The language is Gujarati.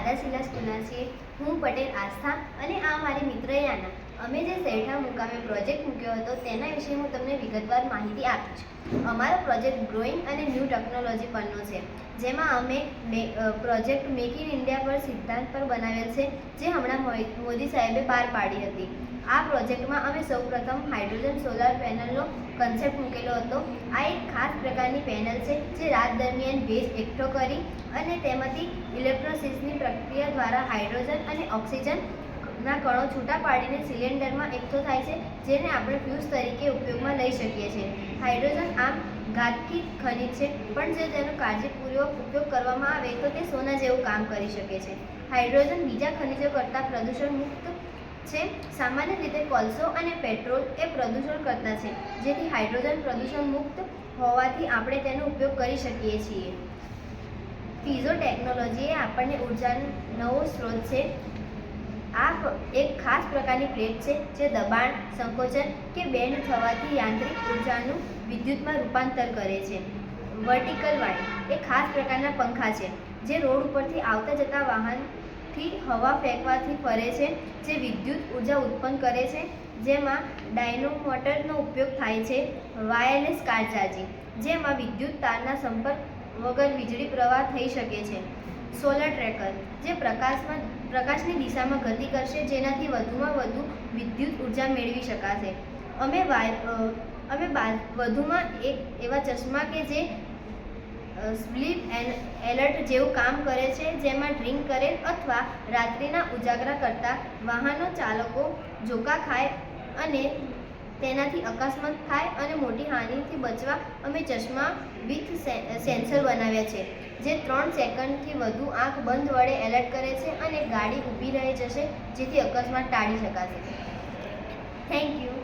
દાદાશીલા સ્કૂલના છીએ। હું પટેલ આસ્થા અને આ મારી મિત્ર યાના। અમે જે શેઠા મુકામે પ્રોજેક્ટ મૂક્યો હતો તેના વિશે હું તમને વિગતવાર માહિતી આપીશ। અમારો પ્રોજેક્ટ ગ્રોઈંગ અને ન્યૂ ટેકનોલોજી પરનો છે, જેમાં અમે પ્રોજેક્ટ મેક ઇન ઇન્ડિયા પર સિદ્ધાંત પર બનાવેલ છે, જે હમણાં મોદી સાહેબે બહાર પાડી હતી। આ પ્રોજેક્ટમાં અમે સૌપ્રથમ હાઇડ્રોજન સોલાર પેનલનો કન્સેપ્ટ મૂકેલો હતો। આ એક ખાસ પ્રકારની પેનલ છે, જે રાત દરમિયાન ભેજ એકઠો કરી અને તેમાંથી ઇલેક્ટ્રોલિસિસની પ્રક્રિયા દ્વારા હાઇડ્રોજન અને ઓક્સિજનના કણો છૂટા પાડીને સિલિન્ડરમાં એકઠો થાય છે, જેને આપણે ફ્યુઝ તરીકે ઉપયોગમાં લઈ શકીએ છીએ। હાઇડ્રોજન આમ ઘાતકી ખનિજ છે, પણ જો તેનો કાળજીપૂર્વક ઉપયોગ કરવામાં આવે તો તે સોના જેવું કામ કરી શકે છે। હાઇડ્રોજન બીજા ખનિજો કરતાં પ્રદૂષણ મુક્ત છે। સામાન્ય રીતે કોલસો અને પેટ્રોલ એ પ્રદૂષણ કરતા છે, જેથી હાઇડ્રોજન પ્રદૂષણ મુક્ત હોવાથી આપણે તેનો ઉપયોગ કરી શકીએ છીએ। પીઝો ટેકનોલોજી એ આપણને ઉર્જાનો નવો સ્ત્રોત છે। આ એક ખાસ પ્રકારની પ્લેટ છે, જે દબાણ, સંકોચન કે બેન્ડ થવાથી યાંત્રિક ઉર્જાનું વિદ્યુતમાં રૂપાંતર કરે છે। વર્ટિકલ વાઇન્ડ એ ખાસ પ્રકારના પંખા છે, જે રોડ ઉપરથી આવતા જતા વાહનથી હવા ફેંકવાથી ફરે છે, જે વિદ્યુત ઉર્જા ઉત્પન્ન કરે છે, જેમાં ડાયનોમોટરનો ઉપયોગ થાય છે। વાયરલેસ કાર ચાર્જિંગ, જેમાં વિદ્યુત તારના સંપર્ક વગર વીજળી પ્રવાહ થઈ શકે છે। સોલર ટ્રેકર, જે પ્રકાશની દિશામાં ગતિ કરશે, જેનાથી વધુમાં વધુ વિદ્યુત ઉર્જા મેળવી શકાશે। અમે વધુમાં એક એવા ચશ્મા કે જે સ્લીપ એલર્ટ જેવું કામ કરે છે, જેમાં ડ્રિંક કરેલ અથવા રાત્રિના ઉજાગરા કરતા વાહનો ચાલકો ઝોકા ખાય અને તેનાથી અકસ્માત થાય અને મોટી હાનિથી બચવા અમે ચશ્મા વિથ સેન્સર બનાવ્યા છે, જે 3 સેકન્ડથી વધુ આંખ બંધ વડે એલર્ટ કરે છે અને ગાડી ઊભી રહી જશે, જેથી અકસ્માત ટાળી શકાશે। Thank you.